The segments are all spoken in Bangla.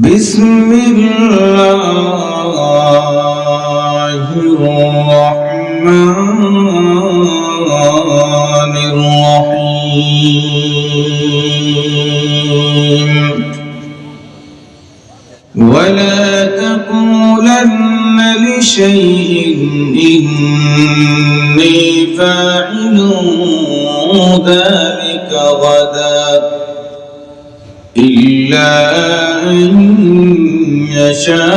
بسم الله الرحمن الرحيم ولا تقولن لشيء إني فاعل ذلك غدا إلا أن يشاء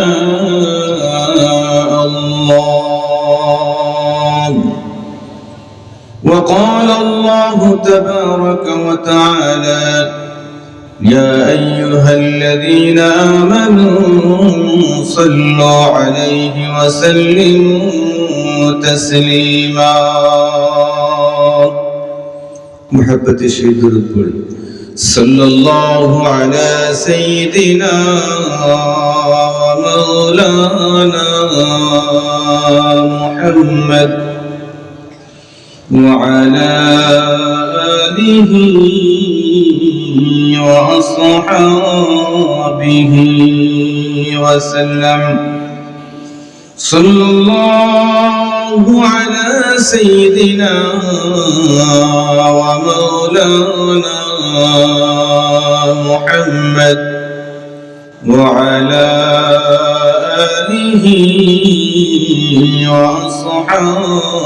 الله. وقال الله تبارك وتعالى يا أيها الذين آمنوا صلوا عليه وسلموا تسليما. محبة شهيد الكل صلى الله على سيدنا مولانا محمد وعلى آله وأصحابه وسلم. صلى الله على سيدنا ومولانا محمد وعلى آله وأصحابه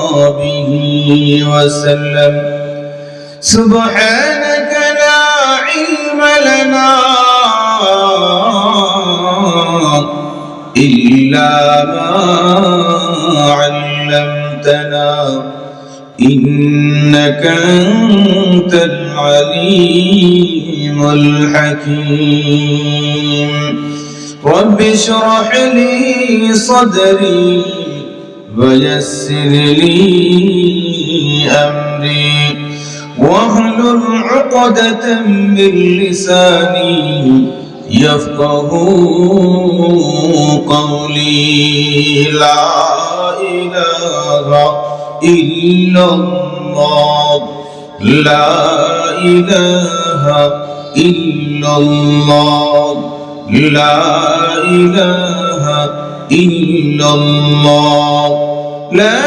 وسلم. سبحانك لا علم لنا إلا ما علمتنا إنك أنت العليم الحكيم. رب اشرح لي صدري ويسر لي أمري واحلل عقدة من لساني يفقه قولي. لا إله إلا الله لا إله إلا الله لا إله إلا الله لا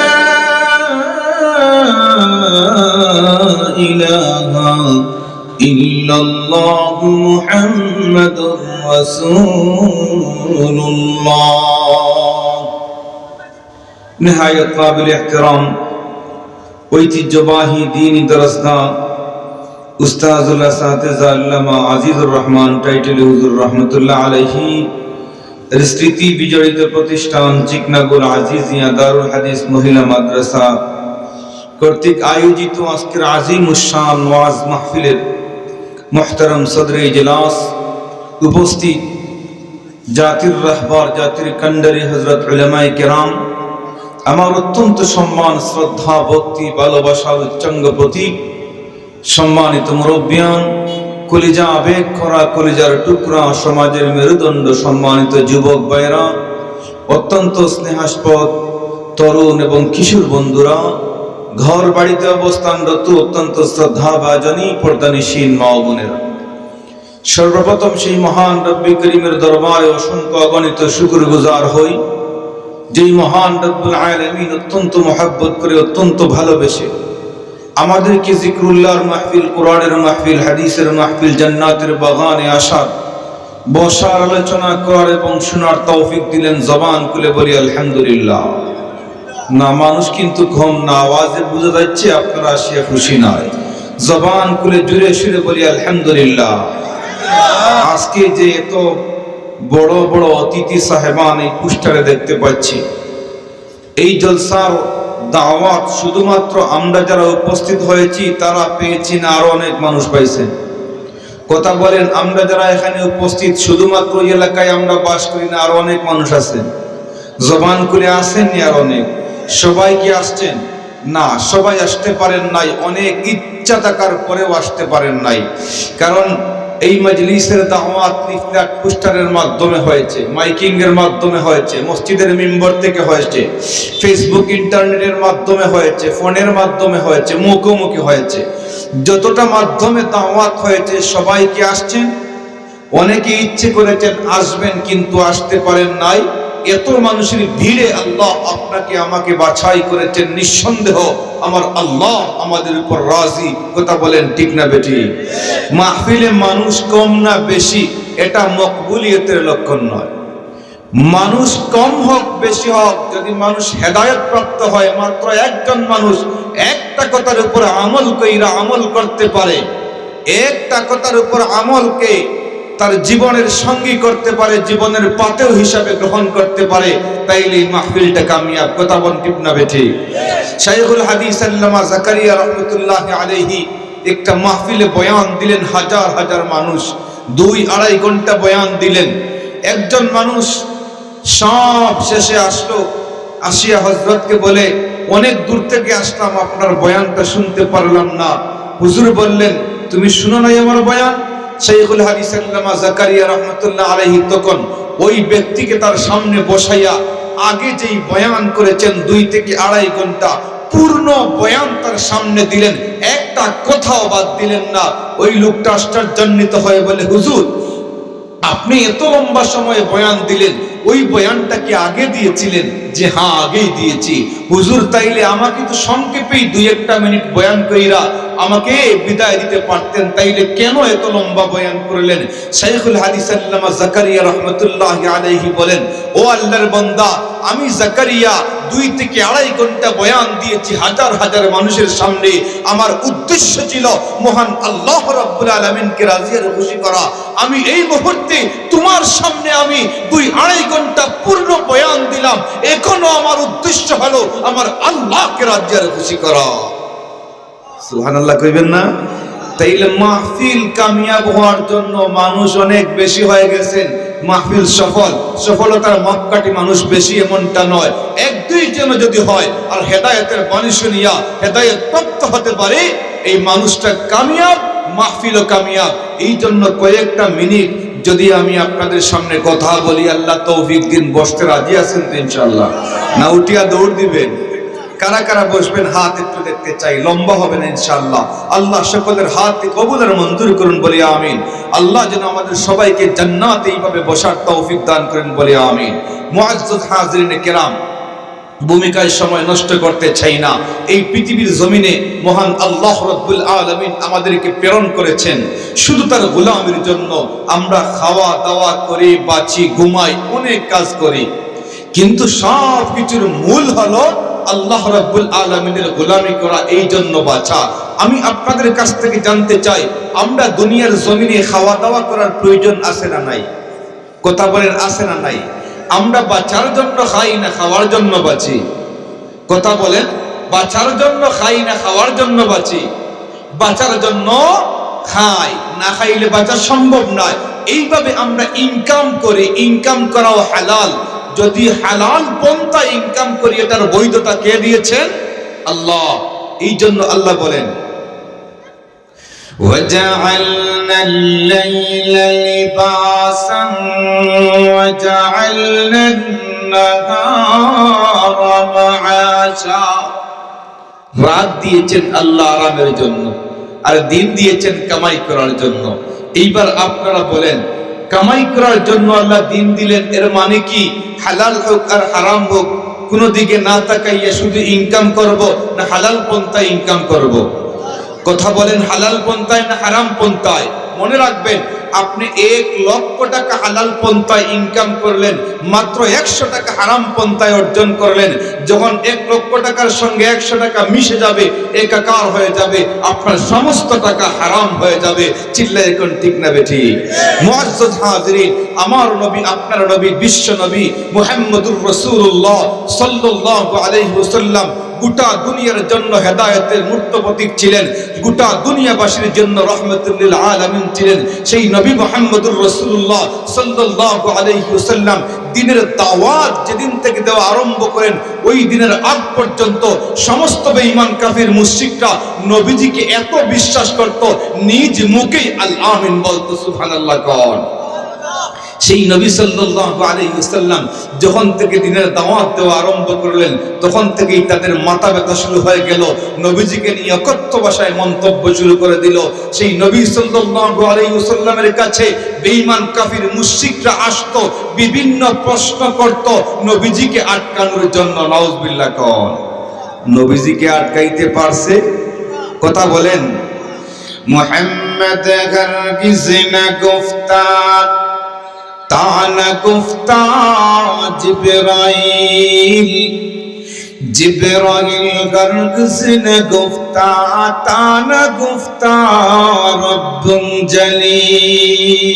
إله إلا الله محمد رسول الله. نهاية قابل احترام ঐতিহ্যবাহী দ্বীনি দরসগাহ উস্তাজুল আসাতিজা আল্লামা আজিজুর রহমান টাইটেল হুজুর রহমতুল্লাহ আলাইহি এর স্মৃতি বিজড়িত প্রতিষ্ঠান চিকনাগুর আজিজিয়া দারুল হাদিস মহিলা মাদ্রাসা কর্তৃক আয়োজিত আজকের আজিমুশ শান ওয়াজ মাহফিলের মুহতারাম সদরে ইজলাস, উপস্থিত জাতির রাহবার জাতির কান্ডারি হযরত উলামায়ে কেরাম, আমার অত্যন্ত সম্মান শ্রদ্ধা ভক্তি ভালোবাসার উচ্চাঙ্গ প্রতীক সম্মানিত মুরব্বিয়ান, কলিজা আবেগ খরা কলিজার টুকরা সমাজের মেরুদণ্ড সম্মানিত যুবক ভাইরা, অত্যন্ত স্নেহাস্পদ তরুণ এবং কিশোর বন্ধুরা, ঘর বাড়িতে অবস্থানরত অত্যন্ত শ্রদ্ধাভাজনী পর্দানিশীন মা ও বোনেরা, সর্বপ্রথম সেই মহান রব্বি করিমের দরবারে অসংখ্য অগণিত শুকরগুজার হই যেই মহান রব্বুল আলামিন অত্যন্ত মহব্বত করে অত্যন্ত ভালোবেসে আমাদেরকে জিক্রুল্লাহর মাহফিল, কোরআনের মাহফিল, হাদিসের মাহফিল, জান্নাতের বাগানে আসার, বসার, আলোচনা করার এবং শোনার তৌফিক দিলেন। জবান খুলে বলি আলহামদুলিল্লাহ। না, মানুষ কিন্তু কম না, আওয়াজে বোঝা যাচ্ছে আপনারা আসিয়া খুশি নয়। জবান খুলে জুড়ে সুরে বলি আলহামদুলিল্লাহ। আজকে যে এত বড় বড় অতিথি সাহেবান এই পোস্টারে দেখতে পাচ্ছি, এই জলসার দাওয়াত শুধুমাত্র আমরা যারা উপস্থিত হয়েছি তারা পেয়েছি না আরো অনেক মানুষ পাইছেন? কথা বলেন, আমরা যারা এখানে উপস্থিত শুধুমাত্র এই এলাকায় আমরা বাস করি না আরো অনেক মানুষ আছেন? জবান খুলে আসেন আর অনেক। সবাই কি আসছেন? না, সবাই আসতে পারেন নাই, অনেক ইচ্ছা থাকার পরেও আসতে পারেন নাই। কারণ এই মজলিসের দাওয়াত লিফলেট পোস্টারের মাধ্যমে হয়েছে, মাইকিং এর মাধ্যমে হয়েছে, মসজিদের মিম্বর থেকে হয়েছে, ফেসবুক ইন্টারনেটের মাধ্যমে হয়েছে, ফোনের মাধ্যমে হয়েছে, মুখোমুখি হয়েছে। যতটা মাধ্যমে দাওয়াত হয়েছে সবাই কি আসছেন? অনেকে ইচ্ছে করেছেন আসবেন, কিন্তু আসতে পারেন নাই। এত মানুষের ভিড়ে আল্লাহ আপনাকে আমাকে বাছাই করেছেন। নিঃসন্দেহ আমার আল্লাহ আমাদের উপর রাজি। কথা বলেন ঠিক না বেটি? মাহফিলে মানুষ কম না বেশি এটা মকবুলিয়তের লক্ষণ নয়। মানুষ কম হোক বেশি হোক, যদি মানুষ হেদায়েত প্রাপ্ত হয়, মাত্র একজন মানুষ একটা কথার উপর আমল কইরা আমল করতে পারে, একটা কথার উপর আমলকে তার জীবনের সঙ্গী করতে পারে, জীবনের পাথেয় হিসাবে গ্রহণ করতে পারে, তাইলে মাহফিলটা কামিয়াব। কথা বল ঠিক না বেঠি? শাইখুল হাদিস আল্লামা জাকারিয়া রাহমাতুল্লাহি আলাইহি একটা মাহফিলে বয়ান দিলেন। হাজার হাজার মানুষ 2-2.5 ঘন্টা বয়ান দিলেন। একজন মানুষ সব শেষে আসলো, আসিয়া হযরতকে বলে, অনেক দূর থেকে আসলাম, আপনার বয়ানটা শুনতে পারলাম না। হুজুর বললেন, তুমি শুনো নাই আমার বয়ান? শাইখুল হাদিস আল্লামা জাকারিয়া রাহমাতুল্লাহ আলাইহি তখন ওই ব্যক্তিকে তার সামনে বসাইয়া আগে যেই বয়ান করেছেন 2 থেকে 2.5 ঘন্টা পূর্ণ বয়ান তার সামনে দিলেন, একটা কথাও বাদ দিলেন না। ওই লোকটা আশ্চর্যান্বিত হয়ে বলে, হুজুর আপনি এত লম্বা সময় বয়ান দিলেন, ওই বয়ানটা কি আগে দিয়েছিলেন? যে হ্যাঁ, আগেই দিয়েছি। হুজুর তাইলে আমাকে তো সংক্ষেপেই 2-1 মিনিট বয়ান কইরা আমাকে বিদায় দিতে পারতেন, তাইলে কেন এত লম্বা বয়ান করলেন? শাইখুল হাদিস আল্লামা জাকারিয়া রাহমাতুল্লাহি আলাইহি বলেন, ও আল্লাহর বান্দা, আমি জাকারিয়া 2 থেকে 2.5 ঘন্টা বয়ান দিয়েছি হাজার হাজার মানুষের সামনে। আমার উদ্দেশ্য ছিল মহান আল্লাহ রাব্বুল আলামিনকে রাজি আর খুশি করা। আমি এই মুহূর্তে তোমার সামনে আমি 2-2.5 ঘন্টা পূর্ণ বয়ান দিলাম, এখনো আমার উদ্দেশ্য হলো আমার আল্লাহকে রাজি আর খুশি করা। সুবহানাল্লাহ কইবেন না? তাইলে মাহফিল কামিয়াব হওয়ার জন্য মানুষ অনেক বেশি হয়ে গেছেন। মাহফিল সফলতার মাপকাঠি মানুষ বেশি এমনটা নয়। 1-2 জন যদি হয় আর হেদায়েতের বাণী শুনিয়া হেদায়েত প্রাপ্ত হতে পারে, এই মানুষটা কামিয়াব, মাহফিলও কামিয়াব। এই জন্য কয়েকটা মিনিট যদি আমি আপনাদের সামনে কথা বলি, আল্লাহ তৌফিক দিন, বসতে রাজি আছেন তো ইনশাআল্লাহ? না উঠিয়া দৌড় দিবেন? কারা কারা বসবেন হাত একটু দেখতে চাই। লম্বা হবে না ইনশাআল্লাহ। আল্লাহ সকলের হাত কবুল আর মঞ্জুর করুন, বলি আমিন। আল্লাহ যেন আমাদের সবাইকে জান্নাতে এইভাবে বসার তৌফিক দান করেন, বলি আমিন। মুআজ্জাজ হাজিরিনে কেরাম, ভূমিকায় সময় নষ্ট করতে চাই না। এই পৃথিবীর জমিনে মহান আল্লাহ রাব্বুল আলামিন আমাদেরকে প্রেরণ করেছেন শুধু তার গোলামির জন্য। আমরা খাওয়া দাওয়া করি, বাঁচি, ঘুমাই, অনেক কাজ করি, কিন্তু সব কিছুর মূল হলো আল্লাহ রাব্বুল আলামিনের গোলামি করা, এই জন্য বাঁচা। আমি আপনাদের কাছ থেকে জানতে চাই, আমরা দুনিয়ার জমিনে খাওয়া দাওয়া করার প্রয়োজন আছে না নাই? কথা বলেন, আছে না নাই? আমরা বাঁচার জন্য খাই না খাওয়ার জন্য বাঁচি? কথা বলেন, বাঁচার জন্য খাই না খাওয়ার জন্য বাঁচি? বাঁচার জন্য খাই, না খাইলে বাঁচা সম্ভব নয়। এইভাবে আমরা ইনকাম করি, ইনকাম করাও হালাল। যদি হালাল পন্থা ইনকাম করি, এটার বৈধতা কে দিয়েছেন? আল্লাহ। এই জন্য আল্লাহ বলেন, وَجَعَلْنَا اللَّيْلَ لِبَاسًا وَجَعَلْنَا النَّهَارَ مَعَاشًا। রাত দিয়েছেন আল্লাহ আরামের জন্য, আর দিন দিয়েছেন কামাই করার জন্য। এইবার আপনারা বলেন, কামাই করার জন্য আল্লাহ দিন দিলেন, এর মানে কি হালাল হোক আর হারাম হোক কোনো দিকে না তাকাইয়া শুধু ইনকাম করব, না হালাল পন্থায় ইনকাম করব? কথা বলেন, হালাল পন্থায় না হারাম পন্থায়? মনে রাখবেন, আপনি 1 লক্ষ টাকা হালাল পন্থায় ইনকাম করলেন, মাত্র 100 টাকা হারাম পন্থায় অর্জন করলেন। যখন 1 লক্ষ টাকার সঙ্গে 100 টাকা মিশে যাবে, একাকার হয়ে যাবে, আপনার সমস্ত টাকা হারাম হয়ে যাবে। চিল্লায় এখন ঠিক না বেঠি? মুআজ্জাজ হাজিরিন, আমার নবী, আপনার নবী, বিশ্ব নবী মুহাম্মদুর রাসূলুল্লাহ সাল্লাল্লাহু আলাইহি ওয়াসাল্লাম গোটা দুনিয়ার জন্য হেদায়েতের মূর্ত প্রতীক ছিলেন, গোটা দুনিয়াবাসীর জন্য রহমতুল লিল আলামিন ছিলেন। সেই নবী মুহাম্মদুর রাসূলুল্লাহ সাল্লাল্লাহু আলাইহি ওয়াসাল্লাম দ্বীনের দাওয়াত যেদিন থেকে দেওয়া আরম্ভ করেন, ওই দিনের আগ পর্যন্ত সমস্ত বেঈমান কাফির মুশরিকরা নবীজিকে এত বিশ্বাস করত, নিজ মুখেই আল আমিন বলতো। সুবহানাল্লাহ। কোন সেই নবী সাল্লাল্লাহু আলাইহি ওয়াসাল্লাম যখন থেকে দিনের দাওয়াত দেওয়া আরম্ভ করলেন তখন থেকেই তাদের মাথা ব্যথা শুরু হয়ে গেল। নবীজিকে নিয়ে অকথ্য ভাষায় মন্তব্য শুরু করে দিল। সেই নবী সাল্লাল্লাহু আলাইহি ওয়াসাল্লামের কাছে বেঈমান কাফির মুশরিকরা আসতো, বিভিন্ন প্রশ্ন করত নবীজিকে আটকানোর জন্য। নাউজুবিল্লাহ কোন নবীজিকে আটকাইতে পারছে? কথা বলেন। মুহাম্মদ হরগিজ না গুফতা ताना गुफ्ता जिब्राइल जिब्राइल गर्गज़ न गुफ्ता ताना गुफ्ता रब्बुल जलील।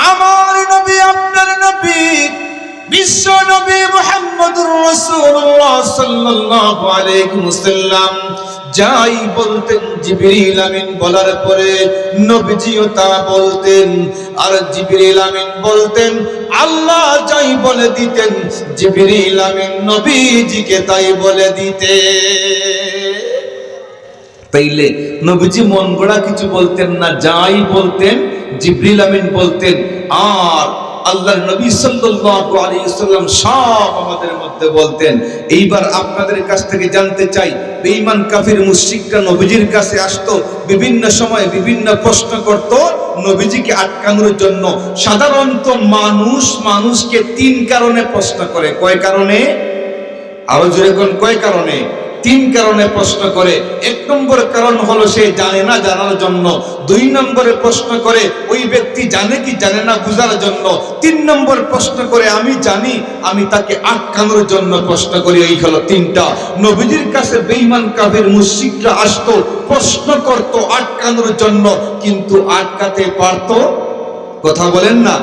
আমার নবী আপনার নবী বিশ্ব নবী মুহাম্মদুর রাসূলুল্লাহ সাল্লাল্লাহু আলাইহি ওয়াসাল্লাম যাই বলতেন জিবরিল আমিন বলার পরে নবীজিও তা বলতেন। আর জিবরিল আমিন বলতেন, আল্লাহ যাই বলে দিতেন জিবরিল আমিন নবীজিকে তাই বলে দিতে। তাইলে নবীজি মন গড়া কিছু বলতেন না, যাই বলতেন জিবরিল আমিন বলতেন। আর আল্লাহর নবী সাল্লাল্লাহু আলাইহি ওয়াসাল্লাম সব আমাদের মধ্যে বলতেন। এইবার আপনাদের কাছ থেকে জানতে চাই, বেঈমান কাফির মুশরিকরা নবীজির কাছে আসতো, বিভিন্ন সময় বিভিন্ন প্রশ্ন করত নবীজিকে আটকানোর জন্য। সাধারণত মানুষকে তিন কারণে প্রশ্ন করে। কয় কারণে? আরো জোরে কোন কয় কারণে? তিন কারণে প্রশ্ন করে। এক নম্বর কারণ হলো সে জানে না, জানার জন্য। দুই নম্বরে প্রশ্ন করে ওই ব্যক্তি জানে কি জানে না বুঝার জন্য। তিন নম্বর প্রশ্ন করে আমি জানি, আমি তাকে আটকানোর জন্য প্রশ্ন করি। এই হলো তিনটা। নবীজির কাছে বেঈমান কাফির মুশরিকরা আসতো, প্রশ্ন করত আটকানোর জন্য, কিন্তু আটকাতে পারত? কথা বলেন না।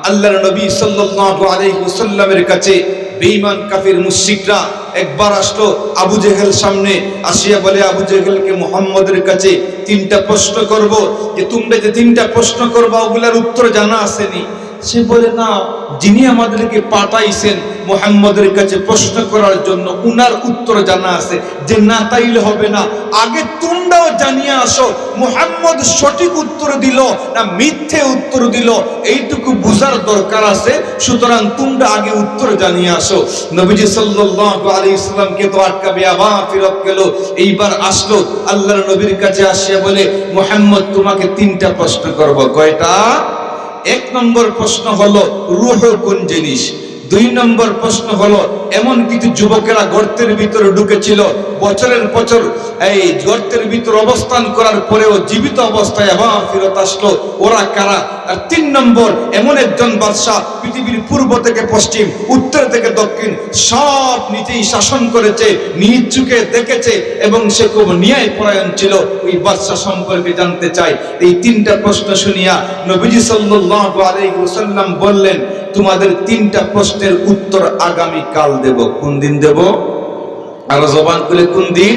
আল্লাহর নবী সাল্লাল্লাহু আলাইহি ওয়াসাল্লামের কাছে বেঈমান কাফির মুশরিকরা একবার আসলো আবু জেহেল সামনে। আসিয়া বলে আবু জেহেলকে, মুহাম্মদের কাছে তিনটা প্রশ্ন করব, যে তোমরা যে তিনটা প্রশ্ন করবা ওগুলার উত্তর জানা আসেনি? সে বলে, না, যিনি আমাদেরকে পাঠাইছেন মুহাম্মদের কাছে প্রশ্ন করার জন্য উনার উত্তর জানা আছে। যে না তাইলে হবে না, আগে তোমরাও জানিয়ে আসো মুহাম্মদ সঠিক উত্তর দিল না মিথ্যে উত্তর দিল, এইটুকু বুঝার দরকার আছে। সুতরাং তোমরা আগে উত্তর জানিয়ে আসো। নবীজি সাল্লাল্লাহু আলাইহি সাল্লামকে তো আটকাবে, আবার ফেরত গেল। এইবার আসলো আল্লাহর নবীর কাছে, আসিয়া বলে, মুহাম্মদ তোমাকে তিনটা প্রশ্ন করব। কয়টা? এক নম্বর প্রশ্ন হলো রূহ কোন জিনিস। দুই নম্বর প্রশ্ন হলো এমন কিছু যুবকেরা গর্তের ভিতরে ঢুকেছিল, বছরের বছর এই গর্তের ভিতরে অবস্থান করার পরেও জীবিত অবস্থায় আবার ফেরত আসলো, ওরা কারা? আর তিন নম্বর এমন একজন বাদশা পৃথিবীর পূর্ব থেকে পশ্চিম, উত্তর থেকে দক্ষিণ সব নিজেই শাসন করেছে, নিজ চোখে দেখেছে এবং সে খুব ন্যায়পরায়ণ ছিল। ওই বাদশা সম্পর্কে জানতে চাই। এই তিনটা প্রশ্ন শুনিয়া নবীজি সাল্লাল্লাহু আলাইহি ওয়াসাল্লাম বললেন, তোমাদের তিনটা প্রশ্নের উত্তর আগামী কাল দেব। কোন দিন দেব? আর জবান খুলে কোন দিন?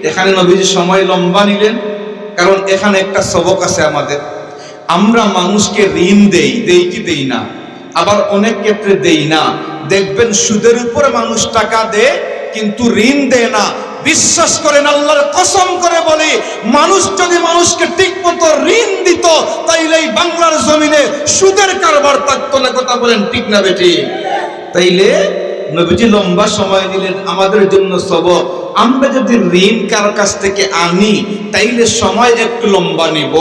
এখানে নবীজি সময় লম্বা নিলেন, কারণ এখানে একটা সবক আছে আমাদের। আমরা মানুষকে ঋণ দেই কি দেই না? আবার অনেক ক্ষেত্রে দেই না। দেখবেন সুদের উপরে মানুষ টাকা দেয় কিন্তু ঋণ দেয় না। বিশ্বাস করেন, আল্লাহর কসম করে বলি, মানুষ যদি মানুষকে ঠিকমতো ঋণ দিত তাইলে এই বাংলার জমিনে সুদের কারবার থাকতো না। কথা বলেন ঠিক না বেটি? তাইলে নবীজি লম্বা সময় নিলেন আমাদের জন্য সবক। আমরা যদি ঋণ কার কাছ থেকে আনি তাইলে সময় একটু লম্বা নিব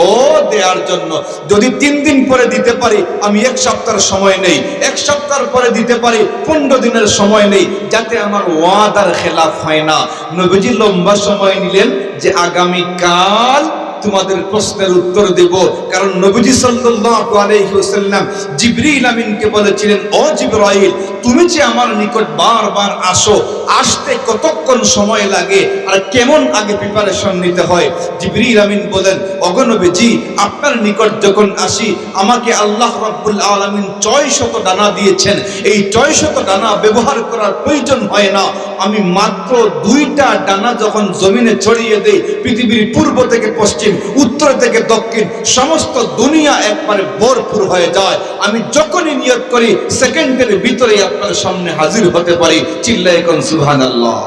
দেওয়ার জন্য। যদি 3 দিন পরে দিতে পারি, আমি 1 সপ্তাহের সময় নেই। 1 সপ্তাহ পরে দিতে পারি, 15 দিনের সময় নেই, যাতে আমার ওয়াদার খেলাফ হয় না। নবীজি লম্বা সময় নিলেন যে আগামী কাল তোমাদের প্রশ্নের উত্তর দেব। কারণ নবীজি সাল্লাল্লাহু আলাইহি ওয়াসাল্লাম জিবরিল আমিনকে বলেছিলেন, ও জিবরাইল, তুমি যে আমার নিকট বারবার আসো, আসতে কতক্ষণ সময় লাগে আর কেমন আগে প্রিপারেশন নিতে হয়? জিবরিল আমিন বলেন, ওগো নবীজি, আপনার নিকট যখন আসি আমাকে আল্লাহ রাব্বুল আলামিন 600 ডানা দিয়েছেন। এই 600 ডানা ব্যবহার করার প্রয়োজন হয় না। আমি মাত্র 2টা ডানা যখন জমিনে ছড়িয়ে দেই, পৃথিবীর পূর্ব থেকে পশ্চিম, উত্তর থেকে দক্ষিণ সমস্ত দুনিয়া একবারে ভরপুর হয়ে যায়। আমি যখনই নিয়ত করি সেকেন্ডের ভিতরেই আপনার সামনে হাজির হতে পারি। চিল্লায়ে কোন সুবহানাল্লাহ।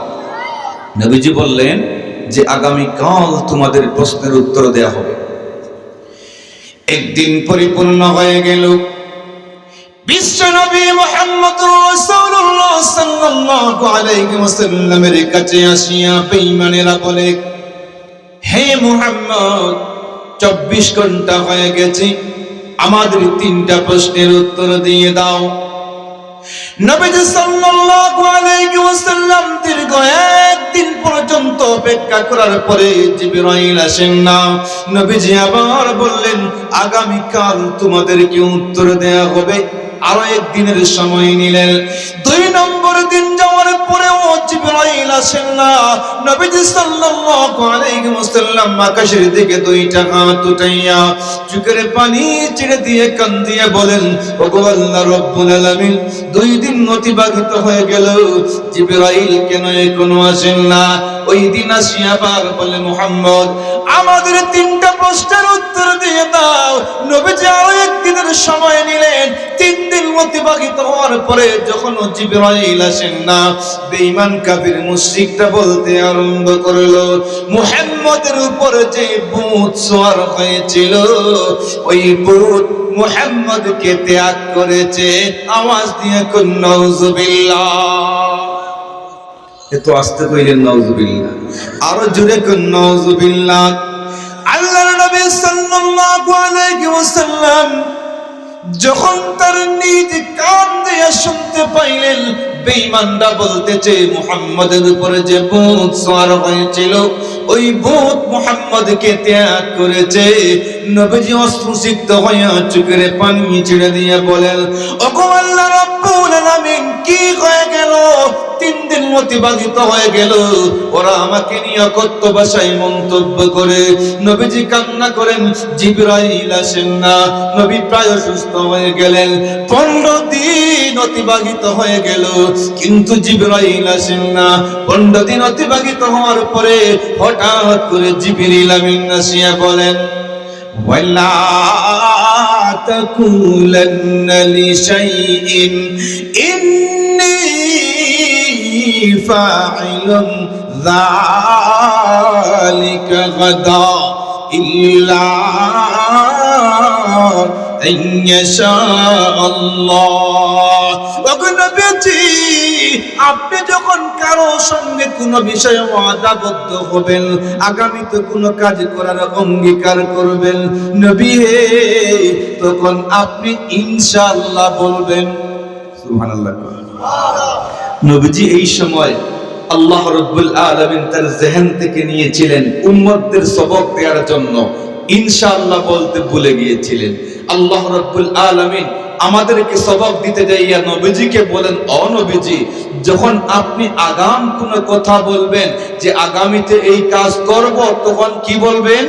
নবীজি বললেন যে আগামী কাল তোমাদের প্রশ্নের উত্তর দেয়া হবে। একদিন পরিপূর্ণ হয়ে গেল। বিশ্বনবী মুহাম্মদুর রাসূলুল্লাহ সাল্লাল্লাহু আলাইহি ওয়াসাল্লামের কাছে আসিয়া বেঈমানেরা বলে, হে মুহাম্মদ, 24 ঘন্টা হয়ে গেছে, আমাদের 3টা প্রশ্নের উত্তর দিয়ে দাও। নবীজি সাল্লাল্লাহু আলাইহি ওয়াসাল্লাম দীর্ঘ একদিন পর্যন্ত অপেক্ষা করার পরে জিবরাইল আসেন না। নবীজি আবার বললেন, আগামীকাল তোমাদেরকে উত্তর দেয়া হবে। আরো একদিনের সময় নিলেন। 2 নম্বর দিন যাওয়ার পরেও জিবরাইল আসেন না। নবীজি সাল্লাল্লাহু আলাইহি ওয়াসাল্লাম আকাশের দিকে 2টা হাত উঠাইয়া চোখের পানি ছেড়ে দিয়ে কান্দিয়ে বলেন, ওগো আল্লাহ রব্বুল আলামিন, 2 দিন অতিবাহিত হয়ে গেল, জিবরাইল কেন এখনো আসেন না? ওই দিন আসিয়া আবার বলে, মুহাম্মদ, আমাদের 3টা প্রশ্নের উত্তর দিয়ে দাও। নবীজি আরো একদিনের সময় নিলেন। 3 দিন অতিবাহিত হওয়ার পরে যখন জিবরাইল আসেন না, বেঈমান কাফির মুশরিকরা বলতে আরম্ভ করলো, মুহাম্মদের উপর যে ভূত সওয়ার হয়েছিল, ওই ভূত মুহাম্মদকে ত্যাগ করেছে। আওয়াজ দিয়ে কোন নাউজুবিল্লাহ। এত আস্তে কইলেন নাউজুবিল্লাহ, আরো জোরে কোন নাউজুবিল্লাহ। আল্লাহর নবী সাল্লাল্লাহু আলাইহি ওয়াসাল্লাম যখন তার নিজ কান দিয়ে শুনতে পাইলেন বেঈমানরা বলতেছে, মুহাম্মদের উপরে যে ভূত সওয়ার হয়েছিল, ওই ভূত মুহাম্মদকে ত্যাগ করেছে, নবীজি অশ্রুসিক্ত হয়ে চোখের পানি ছেড়ে দিয়ে বলেন, ওগো আল্লাহ রাব্বুল আলামিন, কি হয়ে গেল? 3 দিন অতিবাহিত হয়ে গেল, ওরা আমাকে নিয়ে কত ভাষায় মন্তব্য করে। নবীজি কান্না করেন, জিবরাইল আসেন না। নবী প্রায় সুস্থ হয়ে গেলেন। 15 দিন অতিবাহিত হয়ে গেল, কিন্তু জিবরাইল আসেন না। 15 দিন অতিবাহিত হওয়ার পরে হঠাৎ করে জিবরিল আমিন আসিয়া বলেন, ওয়ালা তাকুলান্না লিশাইইন ইন্নী ফাইলুন যালিকা গাদা ইল্লা আন ইয়াশা আল্লাহ। ওগো নবীজি, আপনি যখন কারো সঙ্গে কোনো বিষয়ে ওয়াদাবদ্ধ হবেন, আগামীতে কোনো কাজ করার অঙ্গীকার করবেন, নবী হে, তখন আপনি ইনশাআল্লাহ বলবেন। সুবহানাল্লাহ। নবীজি এই সময় আল্লাহ রাব্বুল আলামিন তার জেহেন থেকে নিয়েছিলেন উম্মতদের সবক দেওয়ার জন্য, ইনশাআল্লাহ বলতে ভুলে গিয়েছিলেন। আল্লাহ রাব্বুল আলামিন আমাদেরকে সবক দিতে যাইয়া নবীজিকে বলেন, ও নবীজি, যখন আপনি আগাম কোনো কথা বলবেন যে আগামীতে এই কাজ করব, তখন কি বলবেন?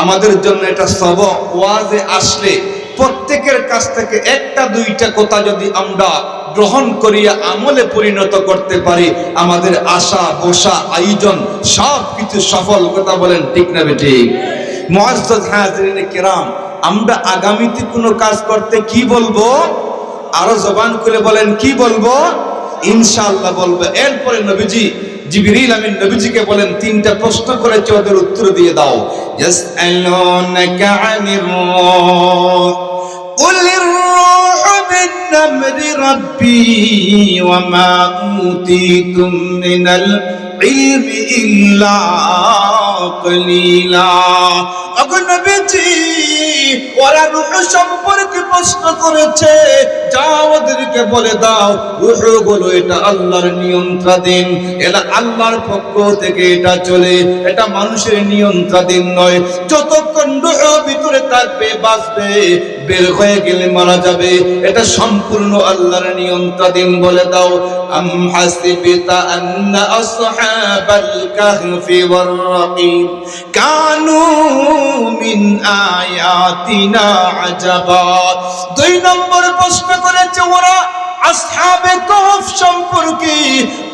আমাদের জন্য এটা সবক। ওয়াজে আসলে প্রত্যেকের কাছ থেকে 1টা 2টা কথা যদি আমরা গ্রহণ করিয়া আমলে পরিণত করতে পারি, আমাদের আশা বসা আয়োজন সবকিছু সফল। কথা বলেন ঠিক না বেঠিক? মুআজ্জাজ হাজিরিনে কিরাম, আমরা আগামীতে কোনো কাজ করতে কি বলবো? আরো জবান খুলে বলেন, কি বলবো? ইনশাআল্লাহ বলবো। এরপরে নবীজি জিবরিল আমিন নবীজিকে বলেন, 3টা প্রশ্ন করেছে, ওদের উত্তর দিয়ে দাও। ইয়াসআলুনাকা আনির রূহ কুলির রূহু মিন আমরি রাব্বি ওয়া মা উতীতুম মিনাল ইলমি ইল্লা কলিলা। ওগো নবীজি, ওরা রূহ সম্পর্কে প্রশ্ন করেছে, যাও ওদেরকে বলে দাও, রূহ হলো এটা আল্লাহর নিয়ন্ত্রণাধীন, এটা আল্লাহর পক্ষ থেকে এটা চলে, এটা মানুষের নিয়ন্ত্রণাধীন নয়। যতক্ষণ রূহ ভিতরে থাকবে বাঁচবে, বের হয়ে গেলে মারা যাবে, এটা সম্পূর্ণ আল্লাহর নিয়ন্ত্রণাধীন। বলে দাও, আম হাসিবিতা আন্না আসহাবাল কাহফি ওয়ার রাকিম কানু মিন আয়াতিনা আজাবা। 2 নম্বর প্রশ্ন করেছে ওরা আসহাবে কাহফ সম্পর্কে।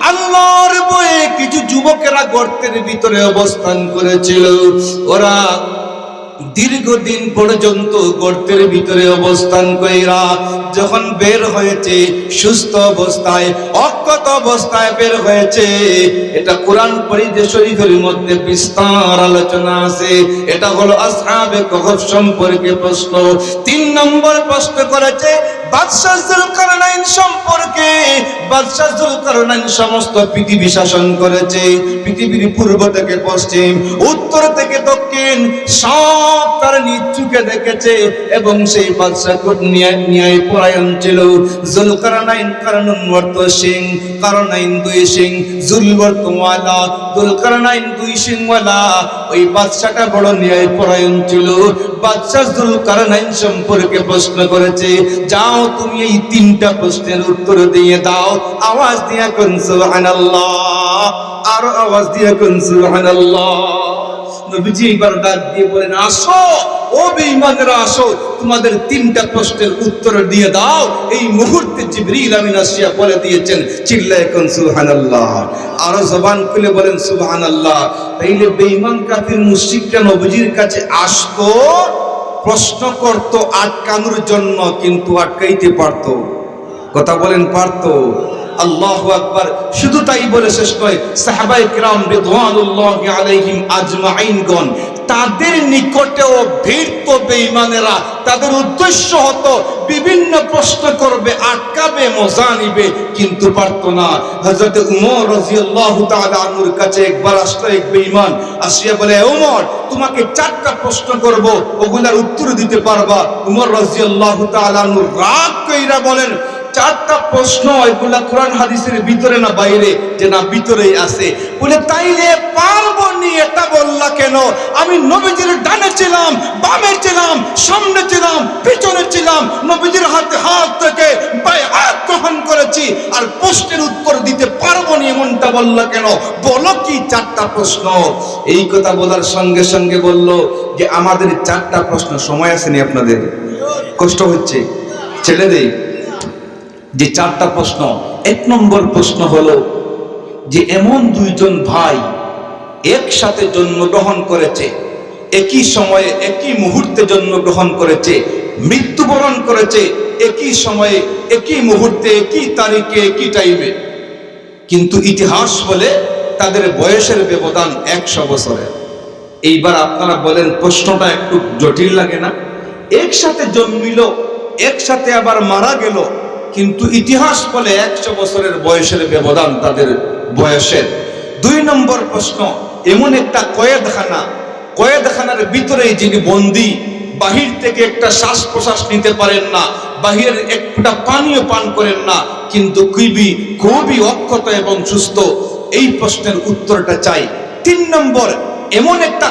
আল্লাহর ভয়ে কিছু যুবকেরা গর্তের ভিতরে অবস্থান করেছিল। ওরা দীর্ঘদিন পর্যন্ত গর্তের ভিতরে অবস্থান কইরা যখন বের হয়েছে, সুস্থ অবস্থায় অক্ষত অবস্থায় বের হয়েছে। এটা কোরআন শরীফের মধ্যে বিস্তার আলোচনা আছে। এটা হলো আসহাবে কহফ সম্পর্কে প্রশ্ন। 3 নম্বর প্রশ্ন করেছে বাদশাহ যুলকারনাইন সম্পর্কে। বাদশাহ যুলকারনাইন সমস্ত পৃথিবী শাসন করেছে। পৃথিবীর পূর্ব থেকে পশ্চিম, উত্তর থেকে দক্ষিণ সব তার নিজ চোখে দেখেছে এবং সেই বাদশাহ খুব ন্যায়পরায়ণ ছিল। যুলকারনাইন কারণুন অর্থ সিং, কারনাইন 2 সিং, জুল অর্থ ওয়ালা, যুলকারনাইন 2 সিংওয়ালা। ওই বাদশাটা বড় ন্যায়পরায়ণ ছিল। বাদশাহ যুলকারনাইন সম্পর্কে প্রশ্ন করেছে, যাও তুমি এই 3টা প্রশ্নের উত্তর দিয়ে দাও। আওয়াজ দিয়ে কোন সুবহানাল্লাহ, আর আওয়াজ দিয়ে কোন সুবহানাল্লাহ। নবীজি এবার ডাক দিয়ে বলেন, আসো ও বেঈমানরা, আসো তোমাদের 3টা প্রশ্নের উত্তর দিয়ে দাও। এই মুহূর্তে জিবরিল আমিন আসিয়া বলে দিয়েছেন, চিল্লায়ে কোন সুবহানাল্লাহ। আর জবান খুলে বলেন সুবহানাল্লাহ। তাইলে বেঈমান কাফির মুশরিকরা নবীজির কাছে আসতো, প্রশ্ন করত আটকানোর জন্য, কিন্তু আটকাইতে পারত। কথা বলেন, পারত। আল্লাহু আকবার। শুধু তাই বলে শেষ নয়, সাহাবায়ে কিরাম রিদওয়ানুল্লাহি আলাইহিম আজমাইনগণ তাদের নিকটেও ভিড়ত বেঈমানেরা। তাদের উদ্দেশ্য হতো বিভিন্ন প্রশ্ন করবে, আটকাবে, মজা নিবে, কিন্তু পারত না। হযরত উমর রাদিয়াল্লাহু তাআলা আনহুর কাছে একবার আসলো এক বেঈমান, আসিয়া বলে, উমর তোমাকে 4টা প্রশ্ন করব, ওগুলার উত্তর দিতে পারবা? উমর রাদিয়াল্লাহু তাআলা আনহু রাগ কইরা বলেন, 4টা প্রশ্ন, এগুলা কোরআন হাদিসের ভিতরে না বাইরে? যে না, ভিতরেই আছে। বলে, তাইলে পারবো নি, এটা বললা কেন? আমি নবীজির ডানে ছিলাম, বামে ছিলাম, সামনে ছিলাম, পিছনে ছিলাম, নবীজির হাতে হাত থেকে বাইআত গ্রহণ করেছি, আর প্রশ্নের উত্তর দিতে পারবো নি এমনটা বললা কেন? বলো কি 4টা প্রশ্ন? এই কথা বলার সঙ্গে সঙ্গে বলল যে আমাদের 4টা প্রশ্ন। সময় আসেনি আপনাদের? কষ্ট হচ্ছে? ছেড়ে দেই। যে 4টা প্রশ্ন। 1 নম্বর প্রশ্ন হলো যে এমন 2জন ভাই একসাথে জন্মগ্রহণ করেছে, একই সময়ে একই মুহূর্তে জন্মগ্রহণ করেছে, মৃত্যুবরণ করেছে একই সময়ে, একই মুহূর্তে, একই তারিখে, একই টাইমে, কিন্তু ইতিহাস বলে তাদের বয়সের ব্যবধান 100 বছরের। এইবার আপনারা বলেন, প্রশ্নটা একটু জটিল লাগে না? একসাথে জন্মিল, একসাথে আবার মারা গেল, কিন্তু ইতিহাস বলে 100 বছরের বয়সের ব্যবধান তাদের বয়সের। 2 নম্বর প্রশ্ন, এমন একটা কয়েদখানার ভিতরেই যিনি বন্দী, বাহির থেকে একটা শ্বাস প্রশ্বাস নিতে পারেন না, বাহিরের এক ফোঁটা পানিও পান করেন না, কিন্তু খুবই অক্ষত এবং সুস্থ। এই প্রশ্নের উত্তরটা চাই। 3 নম্বর, এমন একটা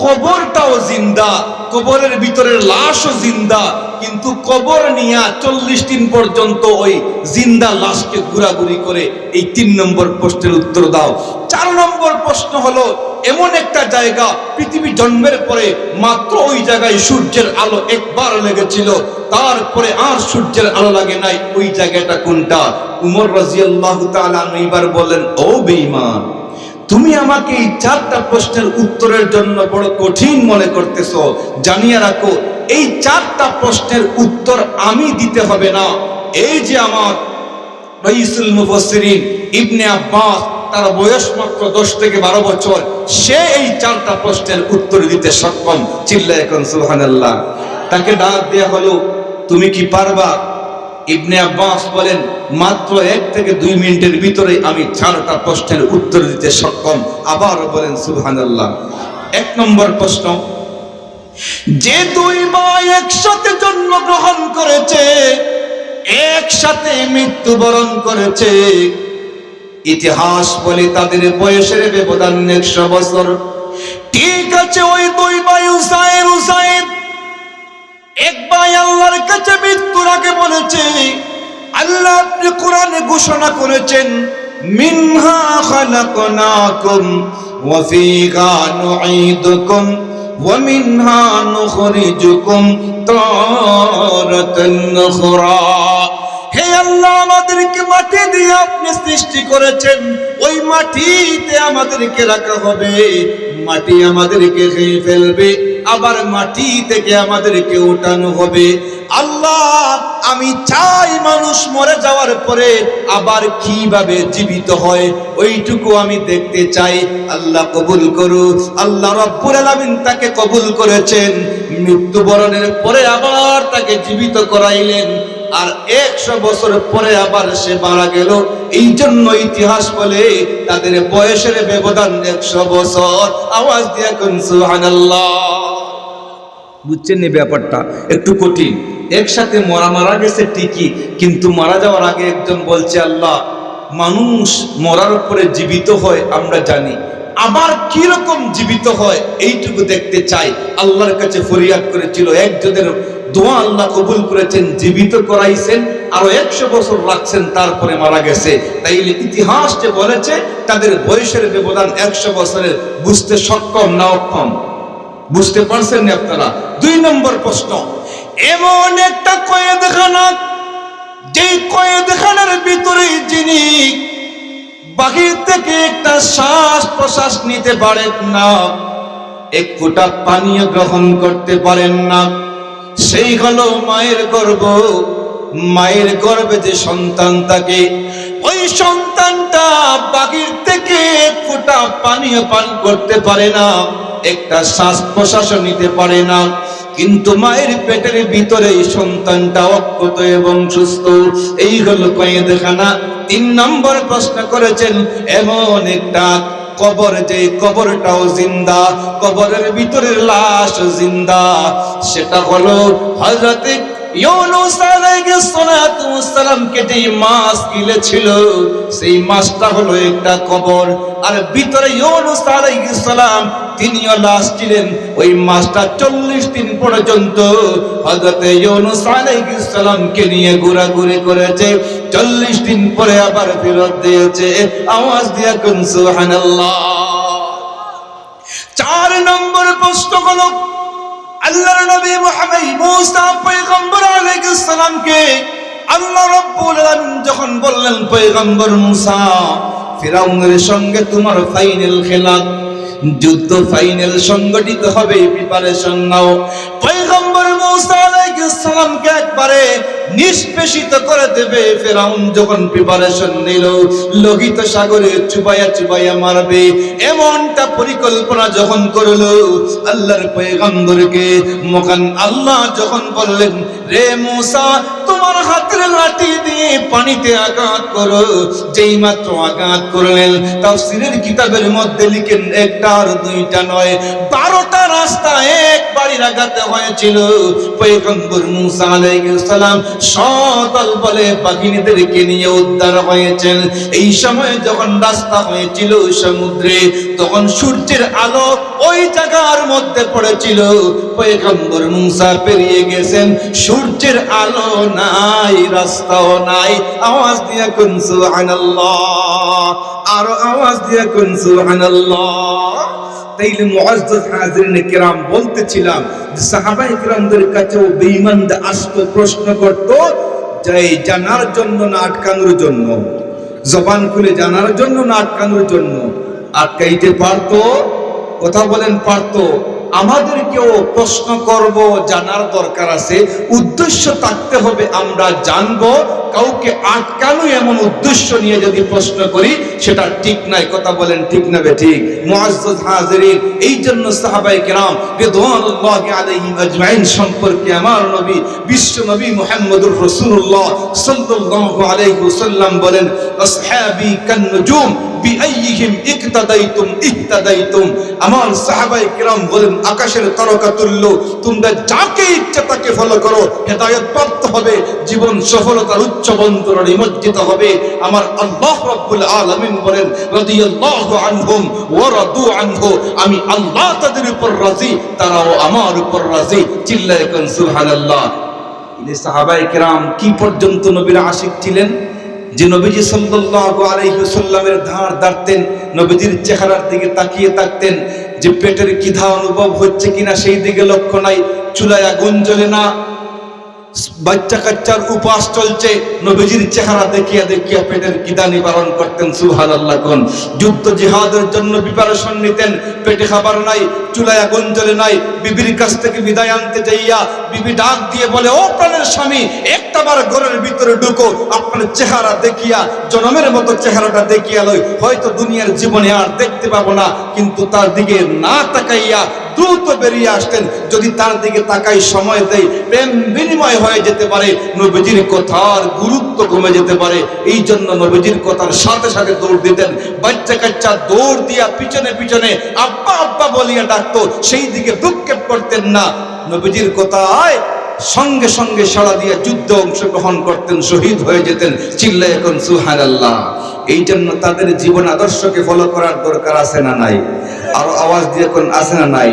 কবরটাও জিন্দা, কবরের ভিতরের লাশও জিন্দা, কিন্তু কবর নিয়া 40 দিন পর্যন্ত ওই জিন্দা লাশকে ঘোরাঘুরি করে। এই 3 নম্বর প্রশ্নের উত্তর দাও। 4 নম্বর প্রশ্ন হলো, এমন একটা জায়গা পৃথিবী জন্মের পরে মাত্র ওই জায়গায় সূর্যের আলো একবার লেগেছিল, তারপরে আর সূর্যের আলো লাগে নাই, ওই জায়গাটা কোনটা? উমর রাদিয়াল্লাহু তাআলা এবার বলেন, ও বেঈমান, তুমি আমাকে এই 4টা প্রশ্নের উত্তরের জন্য বড় কঠিন মনে করতেছো। জানিয়ে রাখো, এই 4টা প্রশ্নের উত্তর আমি দিতে হবে না। এই যে আমার রাইসুল মুফাসসিরিন ইবনে আব্বাস, তার বয়স মাত্র 10 থেকে 12 বছর, সে এই 4টা প্রশ্নের উত্তর দিতে সক্ষম। চিল্লায়ে এখন সুবহানাল্লাহ। তাকে ডাক দেয়া হলো, তুমি কি পারবা? ইবনে আব্বাস বলেন, মাত্র 1 থেকে 2 মিনিটের ভিতরে আমি 4টা প্রশ্নের উত্তর দিতে সক্ষম। আবার বলেন সুবহানাল্লাহ। 1 নম্বর প্রশ্ন, যে 2 ভাই একসাথে জন্মগ্রহণ করেছে, একসাথে মৃত্যুবরণ করেছে, ইতিহাস বলে তাদের বয়সের ব্যবধান 100 বছর। ঠিক আছে, ওই 2 ভাই হুসাইন, এক ভাই আল্লাহর কাছে মৃত্যুর আগে বলেছে, আল্লাহ আপনি কোরআনে ঘোষণা করেছেন, মিনহা খালাকনাকুম ওয়া ফিহা নুঈদুকুম ওয়া মিনহা নুখরিজুকুম তারাতান উখরা। হে আল্লাহ, আমাদেরকে মাটি দিয়ে আপনি সৃষ্টি করেছেন, ওই মাটিতে আমাদেরকে রাখা হবে, মাটি আমাদেরকে খেয়ে ফেলবে, আবার মাটি থেকে আমাদেরকে উঠানো হবে। আল্লাহ, আমি চাই মানুষ মরে যাওয়ার পরে আবার কিভাবে জীবিত হয় ওইটুকু আমি দেখতে চাই। আল্লাহ কবুল করুন। আল্লাহ রাব্বুল আলামিন তাকে কবুল করেছেন। মৃত্যুবরণের পরে আবার তাকে জীবিত করাইলেন, আর 100 বছর পরে আবার সে মারা গেল। এই জন্য ইতিহাস বলে তাদের বয়সের ব্যবধান 100 বছর। আওয়াজ দিয়ে কোন সুবহানাল্লাহ। বুঝছেন এই ব্যাপারটা একটু কঠিন। একসাথে মারা গেছে ঠিকই, কিন্তু মারা যাওয়ার আগে একজন বলছে, আল্লাহ, মানুষ মরার পরে জীবিত হয় আমরা জানি, আবার কি রকম জীবিত হয় এইটুকু দেখতে চাই। আল্লাহর কাছে ফরিয়াদ করেছিল। একজনের দোয়া আল্লাহ কবুল করেছেন, জীবিত করাইছেন, আরো 100 বছর রাখছেন, তারপরে মারা গেছে। তাইলে ইতিহাস যে বলেছে তাদের বয়সের ব্যবধান 100 বছরের। বুঝতে সক্ষম না অক্ষম? বুঝতে পারছেন আপনারা? 2 নম্বর প্রশ্ন, এমন একটা কয়েদখানা, যে কয়েদখানার ভিতরে যিনি বাহির থেকে একটা শ্বাস প্রশ্বাস নিতে পারেন না, এক ফোঁটা পানীয় গ্রহণ করতে পারেন না, সেই হলো মায়ের গর্ভ। মায়ের গর্ভে যে সন্তান থাকে, ওই সন্তানটা বাহির থেকে এক ফোঁটা পানীয় পান করতে পারে না, একটা শ্বাস প্রশ্বাস নিতে পারে না, কিন্তু মায়ের পেটের ভিতরে এই সন্তানটা অক্ষত এবং সুস্থ। এই হলো কয়েদখানা। 3 নম্বর প্রশ্ন করেছেন, এমন একটা কবর, যে কবরটাও জিন্দা, কবরের ভিতরের লাশ জিন্দা, সেটা হলো হযরত ইউনূস আলাইহিস সালাতু ওয়াস সালামকে যে মাছ গিলেছিল, সেই মাছটা হলো একটা কবর। আর ভিতরে ইউনূস আলাইহিস সালাম তিনিও লাশ ছিলেন। ওই মাছটা 40 দিন পর্যন্ত হযরত ইউনূস আলাইহিস সালামকে নিয়ে ঘোরাঘুরি করেছে। 40 দিন পরে আবার ফেরত দিয়েছে। আওয়াজ দিয়া কোন সুবহানাল্লাহ। 4 নম্বর প্রশ্ন হলো, আল্লাহর নবী মুহাম্মদ মুসা পয়গম্বর আলাইহিস সালামকে আল্লাহ রাব্বুল আলামিন যখন বললেন, পয়গম্বর মুসা, ফিরাউনের সঙ্গে তোমার ফাইনাল খেলা, যুদ্ধ ফাইনাল সংগঠিত হবে, প্রিপারেশন নাও। পয়গম্বর মুসা আলাইহিস সালামকে একবারে নিষ্পেষিত করে দেবে। ফিরাউন যখন প্রিপারেশন নিল, লোহিত সাগরে চুবাইয়া চুবাইয়া মারবে, এমনটা পরিকল্পনা যখন করলো, আল্লাহর পয়গম্বরকে মহান আল্লাহ যখন বললেন, রে মুসা, তোমার হাতের লাঠি দিয়ে পানিতে আঘাত করো। যেই মাত্র আঘাত করলেন, তাফসীরের কিতাবের মধ্যে লিখেন, একটা আর দুইটা নয়, 12টা রাস্তা একবারই আঘাতে হয়েছিল। পয়গম্বর মুসা আলাইহিস সালাম সদল বলে বাহিনীদেরকে নিয়ে উদ্ধার হয়েছেন। এই সময় যখন রাস্তা হয়েছিল সমুদ্রে, তখন সূর্যের আলো ওই জায়গার মধ্যে পড়েছিল। পয়গম্বর মুসা পেরিয়ে গেছেন, সূর্যের আলো নাই, রাস্তাও নাই। আওয়াজ দিয়া কোন সুবহানাল্লাহ, আর আওয়াজ দিয়া কোন সুবহানাল্লাহ। তাইলে মুআজ্জাজ হাজিরিন কিরাম, বলতেছিলাম যে সাহাবায়ে কিরামদের কাছেও বেঈমানরা আসতো, প্রশ্ন করত, যে জানার জন্য না আটকানোর জন্য, জবান খুলে জানার জন্য না আটকানোর জন্য? আটকাইতে পারতো? কথা বলেন, পারতো? আমাদেরকেও প্রশ্ন করব, জানার দরকার আছে, উদ্দেশ্য থাকতে হবে, আমরা জানবো। কাউকে আটকানো এমন উদ্দেশ্য নিয়ে যদি প্রশ্ন করি, সেটা ঠিক নাই। কথা বলেন, ঠিক না ঠিক? মুআজ্জাজ হাজিরিন, এই জন্য সাহাবায়ে কেরাম রিদওয়ানুল্লাহি আলাইহিম আজমাইন সম্পর্কে আমার নবী, বিশ্ব নবী মুহাম্মদুর রাসূলুল্লাহ সাল্লাল্লাহু আলাইহি ওয়াসাল্লাম বলেন, আসহাবি কান্নুজুম বিআইয়িহিম ইকতাদাইতুম ইহতাদাইতুম। আমার সাহাবায়ে কেরাম বলেন, আকাশের তারকা তুল্য, তোমরা যাকে ইচ্ছা তাকে ফলো করো, হেদায়েত প্রাপ্ত হবে, জীবন সফলতার উচ্চ বন্ধনে নিমজ্জিত হবে। আমার আল্লাহ রাব্বুল আলামিন বলেন, রাদিয়াল্লাহু আনহুম ওয়া রাদু আনহু, আমি আল্লাহ তাদের উপর রাজি, তারাও আমার উপর রাজি। চিল্লায়ে কোন সুবহানাল্লাহ। এই সাহাবায়ে কেরাম কি পর্যন্ত নবীর আশিক ছিলেন, যে নবীজি সাল্লাল্লাহু আলাইহি ওয়াসাল্লামের ধার ধারতেন, নবীজির চেহারার দিকে তাকিয়ে থাকতেন, যে পেটের কিধা অনুভব হচ্ছে কিনা সেই দিকে লক্ষ্য নাই, চুলায় আগুন জ্বলে না, বাচ্চা কাচ্চার উপাস চলছে, নবীজির চেহারা দেখিয়া দেখিয়া পেটের খিদা নিবারণ করতেন। সুবহানাল্লাহ কোন। যুদ্ধ জিহাদের জন্য প্রিপারেশন নিতেন, পেটে খাবার নাই, চুলায় আগুন জ্বলে নাই। বিবির কাছ থেকে বিদায় আনতে যাইয়া বিবি ডাক দিয়ে বলে, ও প্রাণের স্বামী, একটাবার ঘরের ভিতরে ঢুকো, আপনার চেহারা দেখিয়া জনমের মতো চেহারাটা দেখিয়া লই, হয়তো দুনিয়ার জীবনে আর দেখতে পাবো না। কিন্তু তার দিকে না তাকাইয়া দ্রুত বেরিয়ে আসতেন। যদি তার দিকে তাকাই সময় দেয়, প্রেম বিনিময় হয়ে যেতে পারে, নবীজির কথার গুরুত্ব কমে যেতে পারে। এই জন্য নবীজির কথার সাথে সাথে দৌড় দিতেন। বাচ্চা কাচ্চা দৌড় দিয়া পিছনে পিছনে আব্বা আব্বা বলিয়া ডাকতো, সেই দিকে ভ্রুক্ষেপ করতেন না। নবীজির কথায় সঙ্গে সঙ্গে সাড়া দিয়ে যুদ্ধে অংশগ্রহণ করতেন, শহীদ হয়ে যেতেন। চিল্লায় এখন সুবহানাল্লাহ। এই জন্য তাদের জীবন আদর্শকে ফলো করার দরকার আছে না নাই? আর আওয়াজ দিয়ে কোন আছে না নাই?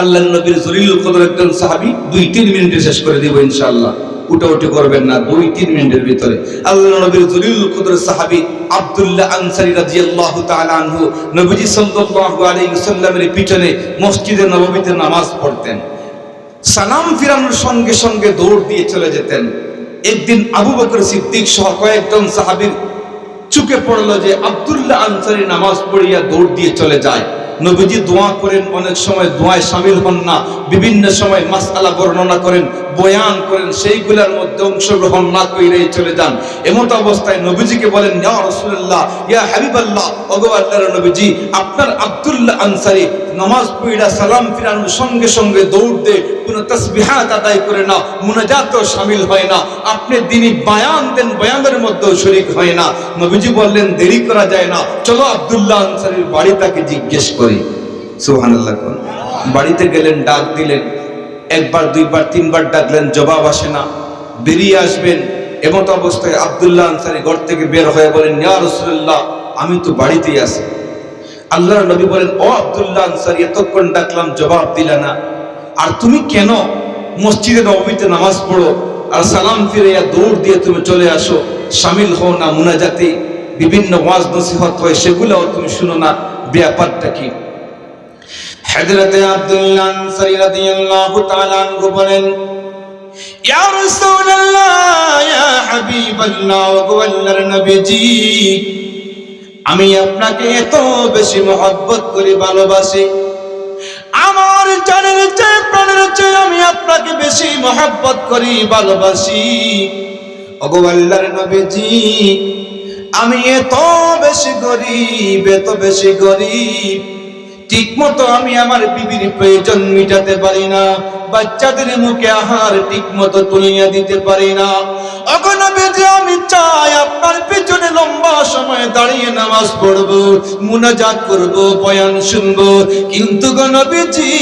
আল্লাহর নবীর জলিলুল কদর একজন সাহাবী, 2-3 মিনিটে শেষ করে দিব ইনশাআল্লাহ, উঠাউঠি করবেন না, 2-3 মিনিটের ভিতরে। আল্লাহর নবীর জলিলুল কদর সাহাবী আব্দুল্লাহ আনসারী রাদিয়াল্লাহু তাআলা আনহু নবীজি সাল্লাল্লাহু আলাইহি ওয়াসাল্লামের পিছনে মসজিদে নববীতে নামাজ পড়তেন। সালাম ফিরানোর সঙ্গে সঙ্গে দৌড় দিয়ে চলে যেতেন। একদিন আবু বকর সিদ্দিক সহ কয়েকজন সাহাবীর চোখে পড়লো যে আব্দুল্লাহ আনসারী নামাজ পড়িয়া দৌড় দিয়ে চলে যায়। নবীজি দোয়া করেন, অনেক সময় দোয়ায় শামিল হন না, বিভিন্ন সময় মাসআলা বর্ণনা করেন, বয়ান করেন, সেইগুলোর মধ্যে অংশগ্রহণ না করেই চলে যান। এমত অবস্থায় নবীজিকে বলেন, ইয়া রাসূলুল্লাহ, ইয়া হাবিবাল্লাহ, ওগো আল্লাহর নবীজি, আপনার আব্দুল্লাহ আনসারী নামাজ পড়িয়া সালাম ফিরানোর সঙ্গে সঙ্গে দৌড় দে, কোনো তাসবিহাত আদায় করে না, মুনাজাতও শামিল হয় না, আপনি দিনই বয়ান দেন, বয়ানের মধ্যেও শরীক হয় না। নবীজি বললেন, দেরি করা যায় না, চলো আব্দুল্লাহ আনসারীর বাড়ি তাকে জিজ্ঞেস করি। সুবহানাল্লাহ। বাড়িতে গেলেন, ডাক দিলেন, একবার দুইবার তিনবার ডাকলেন, জবাব আসে না। বেরিয়ে আসবেন, এমত অবস্থায় আব্দুল্লাহ আনসারী ঘর থেকে বের হয়ে বলেন, ইয়া রাসূলুল্লাহ, আমি তো বাড়িতেই আছি। আল্লাহর নবী বলেন, ও আব্দুল্লাহ আনসারী, এতক্ষণ ডাকলাম জবাব দিলা না, আর তুমি কেন মসজিদে নববীতে নামাজ পড়ো আর সালাম ফিরাইয়া দৌড় দিয়ে তুমি চলে আসো, শামিল হও না মুনাজাতে, বিভিন্ন ওয়াজ নসিহত হয়, সেগুলোও তুমি শুনো না, ব্যাপারটা কি? হযরতে আব্দুল্লাহ আনসারী রাদিয়াল্লাহু তাআলা আনহু বলেন, ইয়া রাসূলুল্লাহ, ইয়া হাবিবাল্লাহ, ওগো আল্লাহর নবীজি, আমি আপনাকে এত বেশি মহব্বত করি, ভালোবাসি, আমার জানের চেয়ে প্রাণের চেয়ে আমি আপনাকে বেশি মহব্বত করি, ভালোবাসি। ওগো আল্লাহর নবীজি, আমি এত বেশি গরীব, এত বেশি গরীব, ঠিক মতো আমি আমার বিবির প্রয়োজন মিটাতে পারি না, বাচ্চাদের মুখে আহার ঠিক মতো তুলিয়া দিতে পারি না। ওগো নবীজি, আমি চাই আপনার পিছনে লম্বা সময় দাঁড়িয়ে নামাজ পড়বো, মুনাজাত করবো, বয়ান শুনবো, কিন্তু গো নবীজি,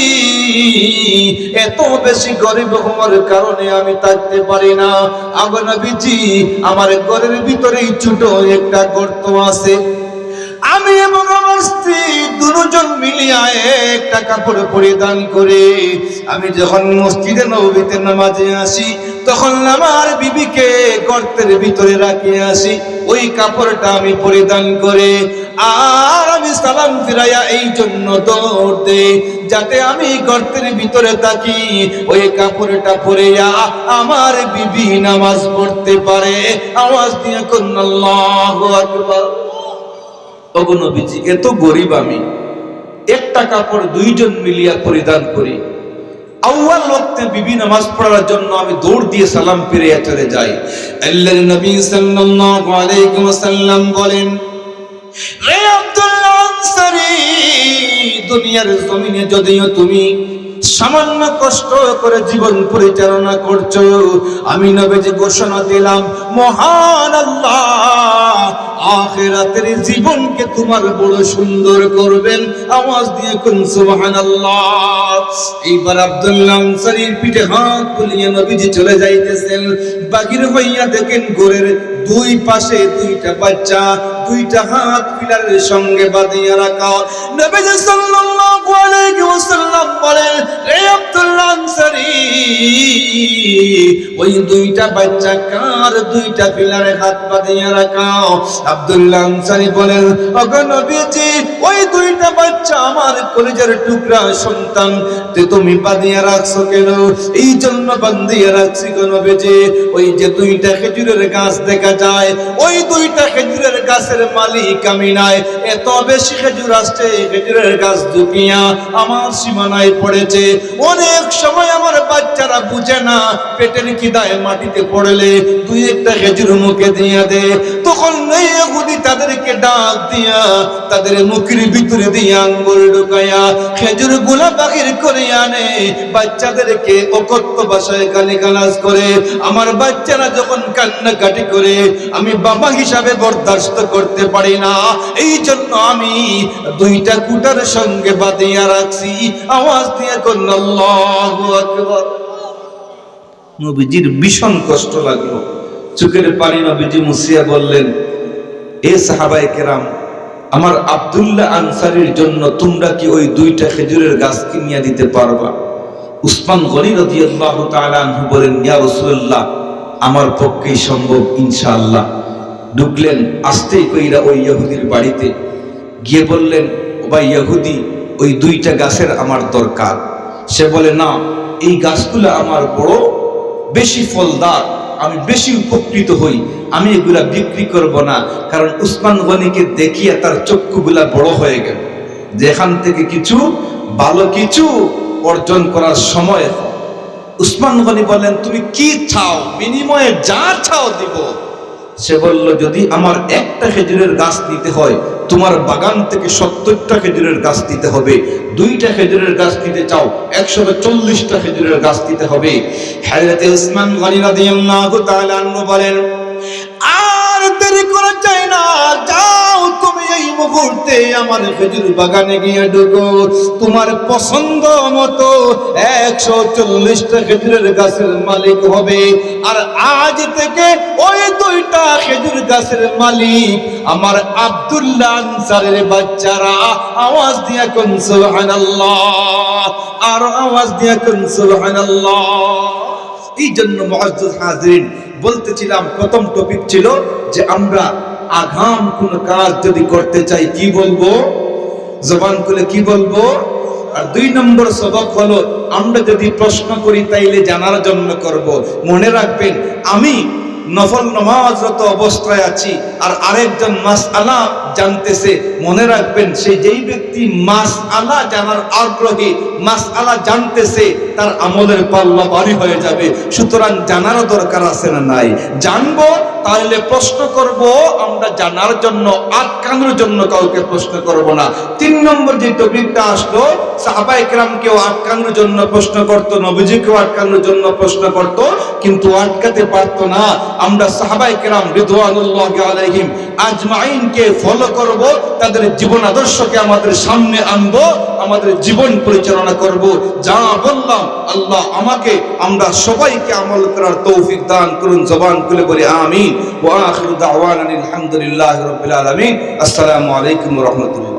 এত বেশি গরিব হওয়ার কারণে আমি থাকতে পারি না। ওগো নবীজি, আমার ঘরের ভিতরেই ছোট একটা গর্ত আছে, আমি এবং আমার স্ত্রী দুজন মিলিয়া একটা কাপড় পরিধান করে আমি যখন মসজিদে নববীতে নামাজে আসি, তখন আমার বিবিকে গর্তের ভিতরে রাখিয়ে আসি, ওই কাপড়টা আমি পরিধান করে, আর আমি সালাম ফিরাইয়া এই জন্য দৌড় দেই যাতে আমি গর্তের ভিতরে থাকি, ওই কাপড়টা পরিয়া আমার বিবি নামাজ পড়তে পারে। আওয়াজ দিয়ে কোন আল্লাহু আকবার। ওগো নবীজি, এত গরিব আমি, একটা কাপড় দুইজন মিলিয়া পরিধান করি, আউয়াল ওয়াক্তে বিবি নামাজ পড়ার জন্য আমি দৌড় দিয়ে সালাম ফিরিয়ে চলে যাই। আল্লাহর নবী সাল্লাল্লাহু আলাইহি ওয়াসাল্লাম বলেন, রে আব্দুল্লাহ আনসারী, দুনিয়ার জমিনে যদিও তুমি সামান্য কষ্ট করে জীবন পরিচালনা করছো, আমি নবীজি ঘোষণা দিলাম, মহান আল্লাহ আখিরাতের জীবনকে তোমার বড় সুন্দর করবেন। আওয়াজ দিয়ে কোন সুবহানাল্লাহ। এইবার আব্দুল্লাহ আনসারীর পিঠে হাত বুলিয়ে নবীজি চলে যাইতেছেন, বাগির হইয়া দেখেন ঘরের দুই পাশে দুইটা বাচ্চা, দুইটা হাত পিলারের সঙ্গে বাঁধিয়া রাখা। নবীজি সাল্লাল্লাহু সাল্লাল্লাহু আলাইহি ওয়াসাল্লাম বলেন, হে আব্দুল্লাহ আনসারী, ওই দুইটা বাচ্চা কার? দুইটা পিলারে হাত বাঁধিয়ে রাখাও। আব্দুল্লাহ আনসারী বলেন, ওগো নবীজি, ওই দুইটা বাচ্চা আমার কলিজার টুকরা সন্তান, তুমি বাঁধিয়ে রাখছো কেন? এই জন্য বাঁধিয়ে রাখছি গো নবীজি, ওই যে দুইটা খেজুরের গাছ দেখা যায়, ওই দুইটা খেজুরের গাছের মালিক আমি নাই। এত বেশি খেজুর আসছে, খেজুরের গাছ ঝুঁকিয়া আমার সীমানায় পড়েছে। অনেক সময় আমার বাচ্চারা বুঝে না, পেটের খিদায় মাটিতে পড়লে দুই একটা খেজুর মুখে দিয়ে দে, তখন এই ইহুদি তাদেরকে ডাক দিয়া তাদের মুখের ভিতরে দিয়ে আঙ্গুল ঢুকাইয়া খেজুর গুলা বাহির করে আনে, বাচ্চাদেরকে অকথ্য ভাষায় গালিগালাজ করে। আমার বাচ্চারা যখন কান্নাকাটি করে আমি বাবা হিসাবে বরদাস্ত করতে পারি না, এই জন্য আমি দুইটা কুটার সঙ্গে বাঁধিয়া রাখছি। আওয়াজ দিয়ে কোন আল্লাহু আকবার। নবীজির ভীষণ কষ্ট লাগলো, চোখের পানি নবীজি মুছিয়া বললেন, এ সাহাবায়ে কেরাম, আমার আব্দুল্লাহ আনসারীর জন্য তোমরা কি ওই দুইটা খেজুরের গাছ কিনিয়া দিতে পারবা? উসমান গনি রাদিয়াল্লাহু তাআলা আনহু বলেন, ইয়া রাসূলুল্লাহ, আমার পক্ষেই সম্ভব, ইনশাআল্লাহ। ঢুকলেন আস্তে কইরা ওই ইহুদির বাড়িতে, গিয়ে বললেন, ও ভাই ইহুদি, ওই দুইটা গাছের আমার দরকার। সে বলে, না, এই গাছগুলো আমার বড় বেশি ফলদার, আমি বেশি উপকৃত হই, আমি এগুলা বিক্রি করব না। কারণ উসমান গনিকে দেখিয়া তার চক্ষুগুলা বড় হয়ে গেল, যেখান থেকে কিছু ভালো কিছু অর্জন করার সময়। উসমান গনি বলেন, তুমি কি চাও? বিনিময়ে যা চাও দিব। সে বলল, যদি আমার একটা খেজুরের গাছ নিতে হয়, তোমার বাগান থেকে 70টা খেজুরের গাছ দিতে হবে। দুইটা খেজুরের গাছ দিতে চাও, 140টা খেজুরের গাছ দিতে হবে। হযরত উসমান গনি রাদিয়াল্লাহু তাআলা আনহু বলেন, আর দেরি করা যায় না, যাও তুমি এই মুহূর্তে আমার খেজুর বাগানে গিয়ে ঢুকো, তোমার পছন্দ মতো 140টা খেজুরের গাছের মালিক হবে। আর আজ থেকে ওই দুইটা খেজুর গাছের মালিক আমার আব্দুল্লাহ আনসারীর বাচ্চারা। আওয়াজ দিয়া কোন সুবহানাল্লাহ, আর আওয়াজ দিয়া কোন সুবহানাল্লাহ। এই জন্য মুআজ্জাজ হাজিরিন, বলতেছিলাম প্রথম টপিক ছিল যে আমরা আগাম কোন কাজ যদি করতে চাই কি বলবো, জবান খুলে কি বলবো। আর 2 নম্বর সবক হলো, আমরা যদি প্রশ্ন করি তাইলে জানার জন্য করব। মনে রাখবেন, আমি নফল নামাজরত অবস্থায় আছি আর আরেকজন মাসআলা জানতেছে, মনে রাখবেন সেই যেই ব্যক্তি মাসআলা জানার আগ্রহী, মাসআলা জানতেছে, তার আমলের পাল্লা ভারী হয়ে যাবে। সুতরাং জানারও দরকার আছে না নাই? জানবো, তাহলে প্রশ্ন করব আমরা জানার জন্য, আটকানোর জন্য কাউকে প্রশ্ন করব না। 3 নম্বর যে টপিকটা আসলো, সাহাবায়ে কেরামকেও আটকানোর জন্য প্রশ্ন করত, নবীজিকেও আটকানোর জন্য প্রশ্ন করত, কিন্তু আটকাতে পারতো না। আমরা সাহাবায়ে কেরাম রিদওয়ানুল্লাহি আলাইহিম আজমাইনকে ফলো করব, তাদের জীবন আদর্শকে আমাদের সামনে আনবো, আমাদের জীবন পরিচালনা করব। যা বললাম, আল্লাহ আমাকে, আমরা সবাইকে আমল করার তৌফিক দান করুন। জবান খুলে বলি আমিন। ওয়া আখিরু দাওয়ানা আলহামদুলিল্লাহি রাব্বিল আলামিন। আসসালামু আলাইকুম ওয়া রাহমাতুল্লাহ।